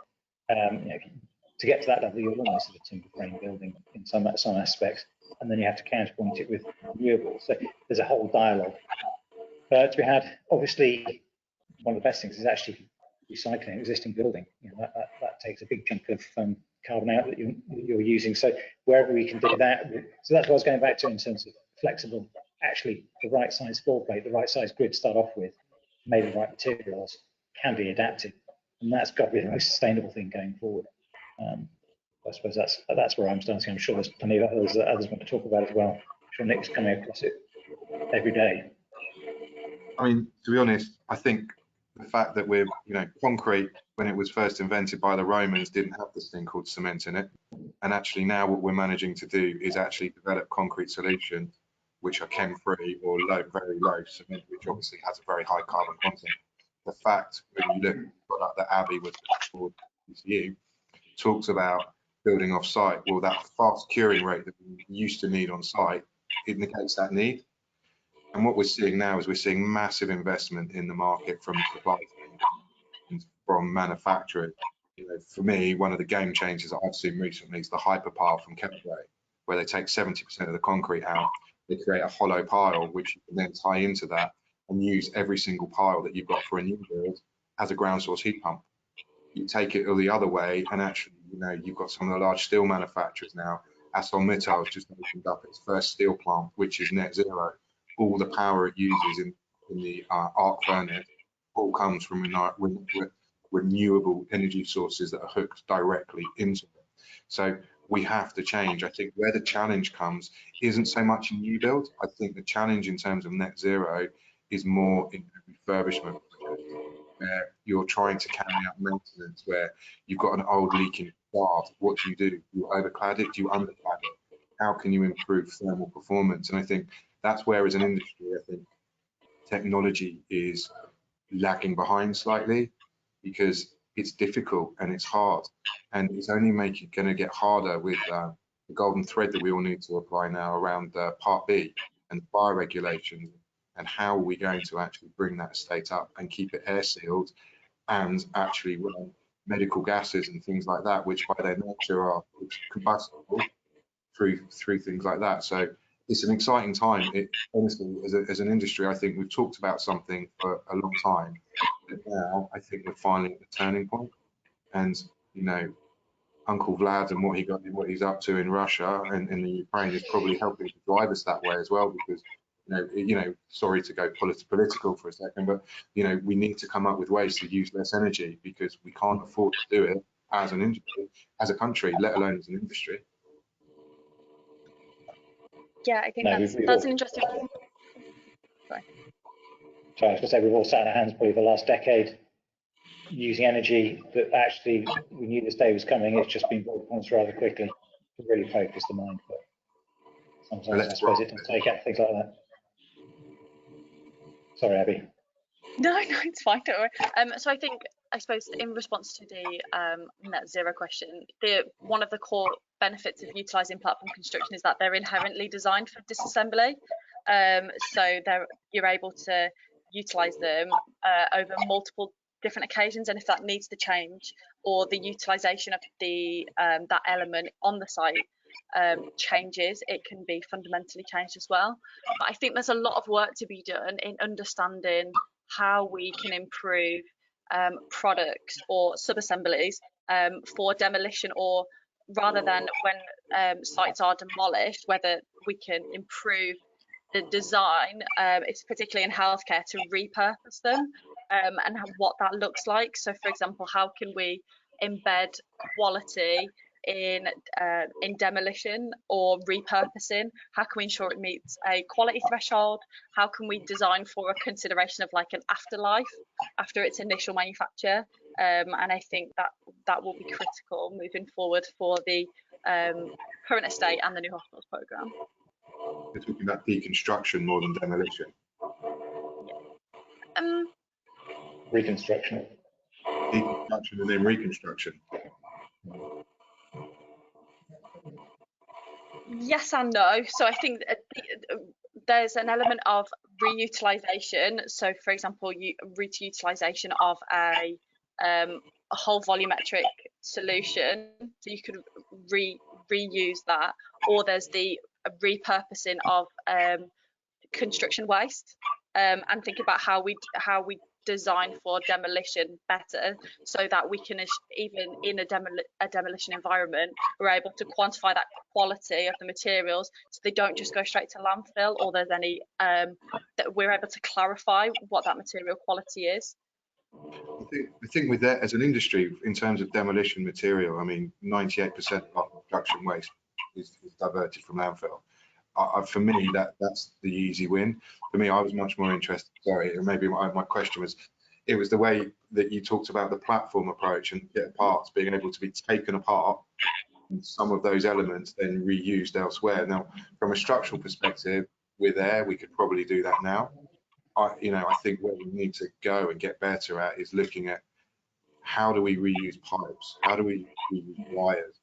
To get to that level, you're almost at a timber frame building in some aspects, and then you have to counterpoint it with renewables. So there's a whole dialogue. To be had, obviously, one of the best things is actually recycling an existing building. That takes a big chunk of carbon out that you're using. So wherever we can do that, so that's what I was going back to in terms of flexible. Actually, the right size floor plate, the right size grid to start off with, made of the right materials, can be adapted, and that's got to be the most sustainable thing going forward. I suppose that's where I'm starting. I'm sure there's plenty of others that others want to talk about as well. I'm sure Nick's coming across it every day. I mean, to be honest, I think the fact that we're, concrete, when it was first invented by the Romans, didn't have this thing called cement in it, and actually now what we're managing to do is actually develop concrete solutions which are chem-free or very low cement, which obviously has a very high carbon content. The fact, when you look at the product that Abby was forward to you, talks about building off site. Well, that fast curing rate that we used to need on site indicates that need. And what we're seeing now is we're seeing massive investment in the market from supply chain and from manufacturing. For me, one of the game changers that I've seen recently is the hyperpile from Chemistry, where they take 70% of the concrete out. They create a hollow pile, which you can then tie into that and use every single pile that you've got for a new build as a ground source heat pump. You take it all the other way, and actually, you've got some of the large steel manufacturers now. ArcelorMittal has just opened up its first steel plant, which is net zero. All the power it uses in the arc furnace all comes from renewable energy sources that are hooked directly into it. So we have to change. I think where the challenge comes isn't so much in new build. I think the challenge in terms of net zero is more in refurbishment projects, where you're trying to carry out maintenance, where you've got an old leaking bath. What do? Do you overclad it? Do you underclad it? How can you improve thermal performance? And I think that's where, as an industry, I think technology is lagging behind slightly, because it's difficult and it's hard, and it's only going to get harder with the golden thread that we all need to apply now around Part B and fire regulations, and how are we going to actually bring that estate up and keep it air sealed and actually run medical gases and things like that, which by their nature are combustible through things like that. So it's an exciting time. Honestly, as an industry, I think we've talked about something for a long time, but now I think we're finally at the turning point. And you know, Uncle Vlad and what he's up to in Russia and in the Ukraine is probably helping to drive us that way as well, because sorry to go political for a second, but we need to come up with ways to use less energy, because we can't afford to do it as an industry, as a country, let alone as an industry. Yeah, I think that's an interesting. Sorry, I was going to say, we've all sat on our hands probably the last decade using energy that actually we knew this day was coming. It's just been brought upon us rather quickly to really focus the mind. But sometimes I suppose it does take out things like that. Sorry, Abby. No, it's fine, don't worry. So I suppose in response to the net zero question, one of the core benefits of utilising platform construction is that they're inherently designed for disassembly. So you're able to utilise them over multiple different occasions, and if that needs to change, or the utilisation of that element on the site changes, it can be fundamentally changed as well. But I think there's a lot of work to be done in understanding how we can improve products or sub-assemblies for demolition, or rather than when sites are demolished, whether we can improve the design, it's particularly in healthcare, to repurpose them, and what that looks like. So for example, how can we embed quality in demolition or repurposing? How can we ensure it meets a quality threshold? How can we design for a consideration of like an afterlife after its initial manufacture? And I think that will be critical moving forward for the current estate and the new hospitals programme. We're talking about deconstruction more than demolition. Reconstruction. Deconstruction and then reconstruction. Yes and no. So I think there's an element of reutilisation. So for example, reutilisation of a whole volumetric solution, so you could reuse that, or there's the repurposing of construction waste, and think about how we design for demolition better, so that we can, even in a demolition environment, we're able to quantify that quality of the materials, so they don't just go straight to landfill, or there's any that we're able to clarify what that material quality is. I think with that, as an industry, in terms of demolition material, I mean, 98% of our construction waste is diverted from landfill. For me, that's the easy win. For me, I was much more interested, sorry, and maybe my question was, it was the way that you talked about the platform approach and get parts being able to be taken apart, and some of those elements then reused elsewhere. Now, from a structural perspective, we're there, we could probably do that now. I think where we need to go and get better at is looking at how do we reuse pipes, how do we reuse wires,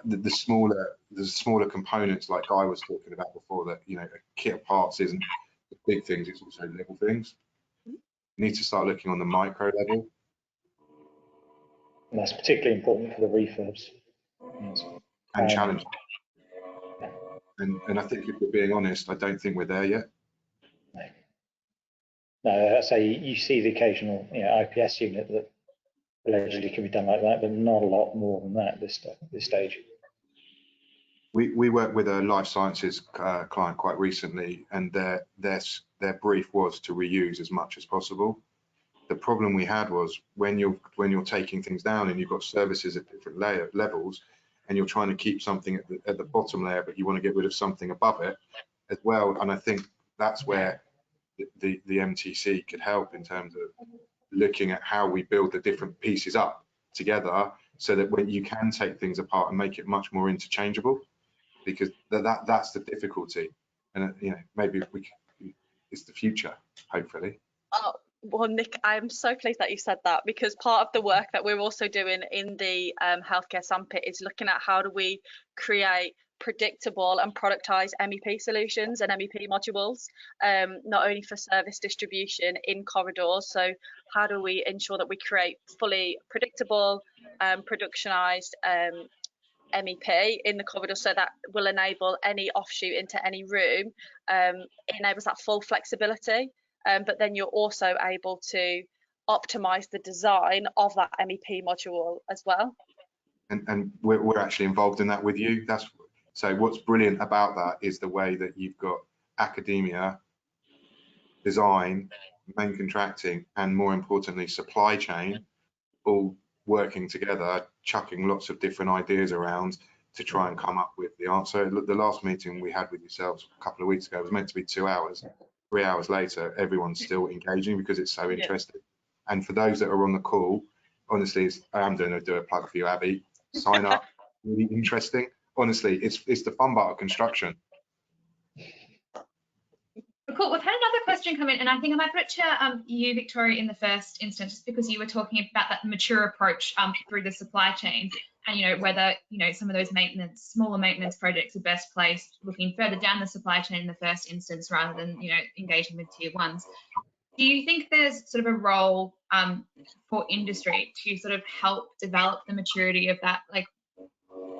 the smaller components, like Guy was talking about before, that a kit of parts isn't the big things, it's also little things. You need to start looking on the micro level, and that's particularly important for the refurbs. Yes. And challenging. And I think, if we're being honest, I don't think we're there yet. No, I say you see the occasional IPS unit that allegedly can be done like that, but not a lot more than that at this stage. We worked with a life sciences client quite recently, and their brief was to reuse as much as possible. The problem we had was when you're taking things down and you've got services at different levels, and you're trying to keep something at the bottom layer, but you want to get rid of something above it as well. And I think that's where the MTC could help in terms of looking at how we build the different pieces up together, so that when you can take things apart and make it much more interchangeable, because that's the difficulty. And maybe it's the future, hopefully. Oh, well, Nick, I'm so pleased that you said that, because part of the work that we're also doing in the healthcare sandpit is looking at how do we create predictable and productized MEP solutions and MEP modules, not only for service distribution in corridors. So how do we ensure that we create fully predictable, productionized MEP in the corridor, so that will enable any offshoot into any room, enables that full flexibility, but then you're also able to optimize the design of that MEP module as well. And we're actually involved in that with you. So what's brilliant about that is the way that you've got academia, design, main contracting, and more importantly, supply chain, all working together, chucking lots of different ideas around to try and come up with the answer. The last meeting we had with yourselves a couple of weeks ago was meant to be 2 hours. 3 hours later, everyone's still engaging because it's so interesting. And for those that are on the call, honestly, I am going to do a plug for you, Abby. Sign up. Really interesting. Honestly, it's the fun part of construction. Cool. We've had another question come in, and I think I might put it to you, Victoria, in the first instance, just because you were talking about that mature approach through the supply chain, and whether some of those smaller maintenance projects are best placed looking further down the supply chain in the first instance rather than engaging with tier ones. Do you think there's sort of a role for industry to sort of help develop the maturity of that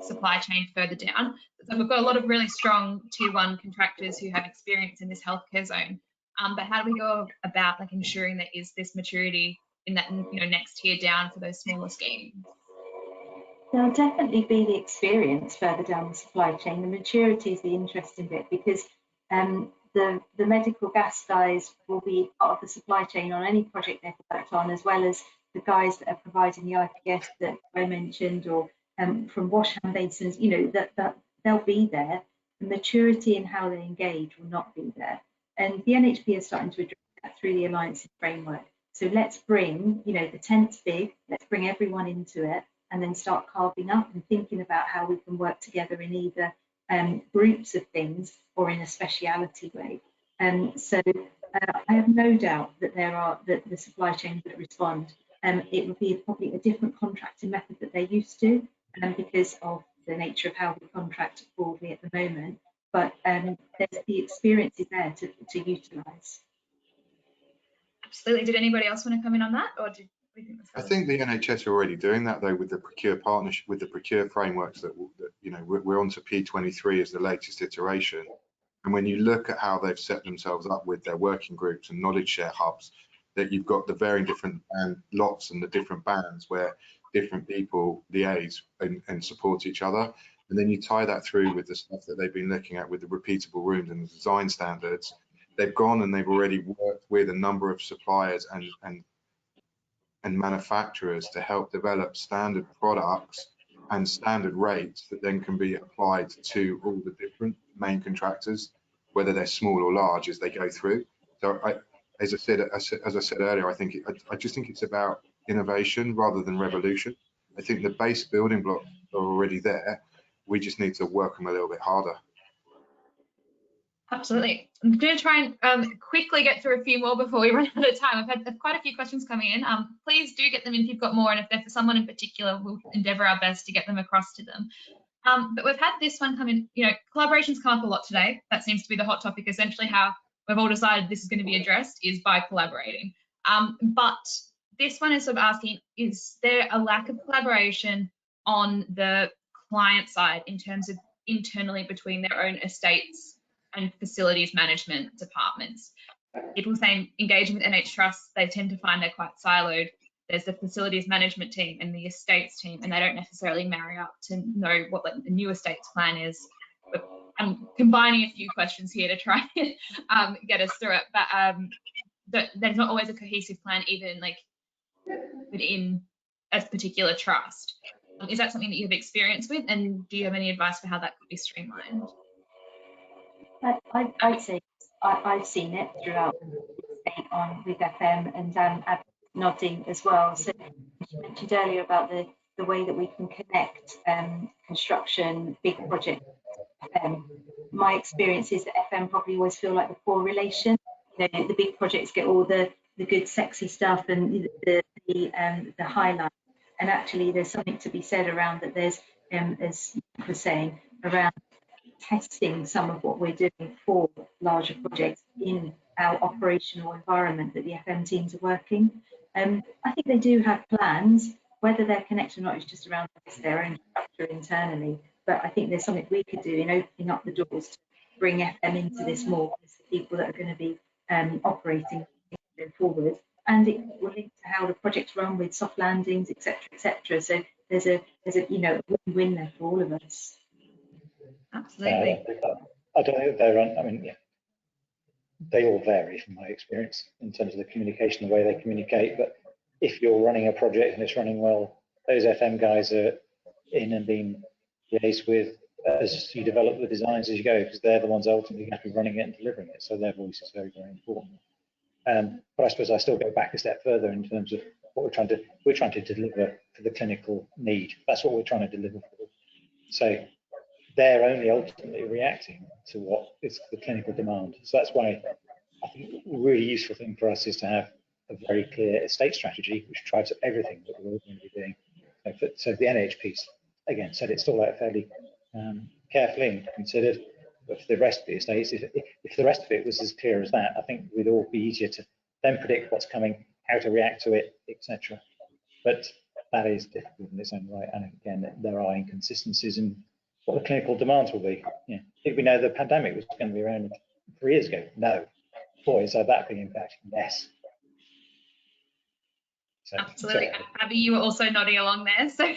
supply chain further down? So we've got a lot of really strong tier one contractors who have experience in this healthcare zone, but how do we go about ensuring there is this maturity in that next tier down for those smaller schemes? There'll definitely be the experience further down the supply chain. The maturity is the interesting bit, because the medical gas guys will be part of the supply chain on any project they've worked on, as well as the guys that are providing the IPS that I mentioned, or from wash hand basins, that they'll be there. The maturity in how they engage will not be there. And the NHP is starting to address that through the alliance framework. So let's bring, the tent's big, let's bring everyone into it, and then start carving up and thinking about how we can work together in either groups of things or in a speciality way. So I have no doubt that the supply chain would respond. It would be probably a different contracting method that they're used to, because of the nature of how we contract broadly at the moment. But there's the experience is there to utilise. Absolutely. Did anybody else want to come in on that, or did we think I think the NHS are already doing that though, with the procure partnership, with the procure frameworks that we're on to P23 as the latest iteration. And when you look at how they've set themselves up with their working groups and knowledge share hubs, that you've got the varying different lots and the different bands where different people liaise and support each other. And then you tie that through with the stuff that they've been looking at with the repeatable rooms and the design standards. They've gone and they've already worked with a number of suppliers and manufacturers to help develop standard products and standard rates that then can be applied to all the different main contractors, whether they're small or large, as they go through. So as I said earlier, I just think it's about innovation rather than revolution. I think the base building blocks are already there. We just need to work them a little bit harder. Absolutely. I'm going to try and quickly get through a few more before we run out of time. I've had quite a few questions coming in. Please do get them in if you've got more, and if they're for someone in particular, we'll endeavour our best to get them across to them. But we've had this one come in. Collaboration's come up a lot today. That seems to be the hot topic. Essentially, how we've all decided this is going to be addressed is by collaborating. But this one is sort of asking, is there a lack of collaboration on the client side in terms of internally between their own estates and facilities management departments? People saying engaging with NH Trust, they tend to find they're quite siloed. There's the facilities management team and the estates team, and they don't necessarily marry up to know what the new estates plan is. But I'm combining a few questions here to try and get us through it. But there's not always a cohesive plan even within a particular trust. Is that something that you have experience with, and do you have any advice for how that could be streamlined? I'd say I've seen it throughout the state on with FM, and Ab nodding as well. So you mentioned earlier about the way that we can connect construction, big projects, FM. My experience is that FM probably always feel like the poor relation. You know, the big projects get all the good, sexy stuff and the highlight. And actually, there's something to be said around that. There's, as Nick was saying, around testing some of what we're doing for larger projects in our operational environment that the FM teams are working. I think they do have plans. Whether they're connected or not is just around their own structure internally. But I think there's something we could do in opening up the doors to bring FM into this more as the people that are going to be operating going forward. And it will link to how the projects run with soft landings, etc., etc. So there's a win-win there for all of us. Absolutely. I don't think they're on. I mean, yeah, they all vary from my experience in terms of the communication, the way they communicate. But if you're running a project and it's running well, those FM guys are in and being liaised with as you develop the designs as you go, because they're the ones ultimately going to be running it and delivering it. So their voice is very, very important. But I suppose I still go back a step further in terms of what we're trying to deliver for the clinical need. That's what we're trying to deliver for. So they're only ultimately reacting to what is the clinical demand. So that's why I think a really useful thing for us is to have a very clear estate strategy, which drives up everything that we're going to be doing. So the NH piece, again, said it's still out fairly carefully and considered. But for the rest of the estates, if the rest of it was as clear as that, I think we'd all be easier to then predict what's coming, how to react to it, etc. But that is difficult in its own right. And again, there are inconsistencies in what the clinical demands will be. Yeah. Did we know the pandemic was going to be around 3 years ago? No. Boy, is that big impact? Yes. So, absolutely. Abby, you were also nodding along there, so I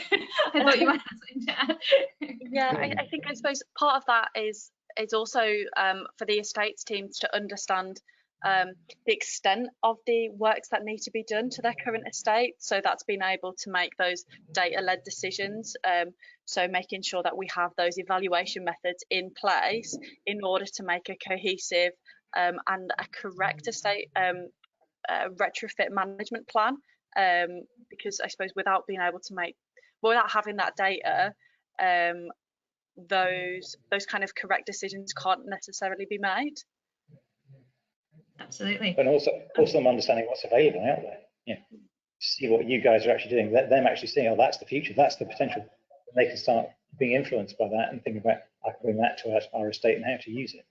thought you might have something to add. Yeah, I suppose part of that is also for the estates teams to understand the extent of the works that need to be done to their current estate. So that's being able to make those data-led decisions. So making sure that we have those evaluation methods in place in order to make a cohesive and a correct estate retrofit management plan. Because I suppose without having that data, those kind of correct decisions can't necessarily be made. Absolutely. And also them understanding what's available out there. Yeah. See what you guys are actually doing. Let them actually see, oh, that's the future, that's the potential. And they can start being influenced by that and think about, I can bring that to our estate and how to use it.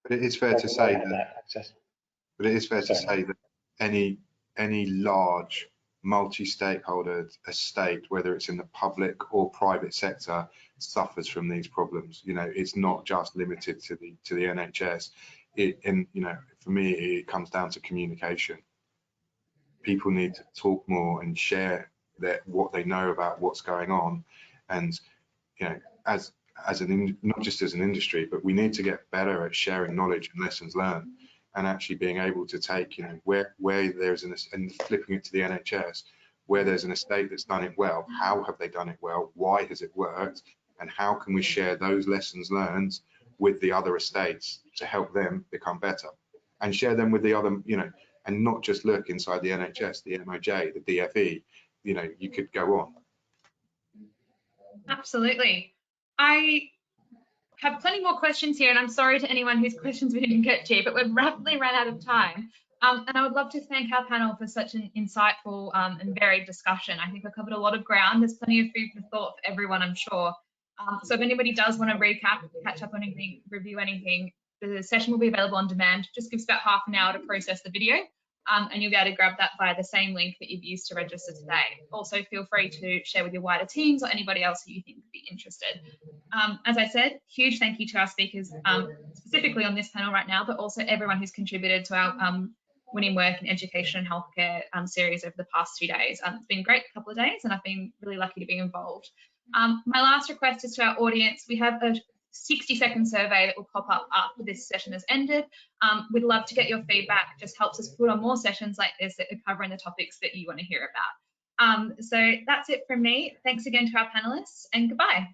But it is fair to say that any large multi-stakeholder estate, whether it's in the public or private sector, suffers from these problems. You know, it's not just limited to the NHS. For me, it comes down to communication. People need to talk more and share what they know about what's going on, and not just as an industry, but we need to get better at sharing knowledge and lessons learned, and actually being able to take, where there's and flipping it to the NHS, where there's an estate that's done it well, how have they done it well, why has it worked, and how can we share those lessons learned with the other estates to help them become better, and share them with the other, and not just look inside the NHS, the MOJ, the DFE, you could go on. Absolutely. I have plenty more questions here, and I'm sorry to anyone whose questions we didn't get to, but we've rapidly run out of time. And I would love to thank our panel for such an insightful and varied discussion. I think I covered a lot of ground. There's plenty of food for thought for everyone, I'm sure. So if anybody does want to recap, catch up on anything, review anything, the session will be available on demand. Just gives about half an hour to process the video. And you'll be able to grab that via the same link that you've used to register today. Also, feel free to share with your wider teams or anybody else who you think would be interested. As I said, huge thank you to our speakers, specifically on this panel right now, but also everyone who's contributed to our Winning Work in Education and Healthcare series over the past 2 days. It's been a great couple of days, and I've been really lucky to be involved. My last request is to our audience. We have a 60-second survey that will pop up after this session has ended. We'd love to get your feedback. It just helps us put on more sessions like this that are covering the topics that you want to hear about. So that's it from me. Thanks again to our panelists, and goodbye.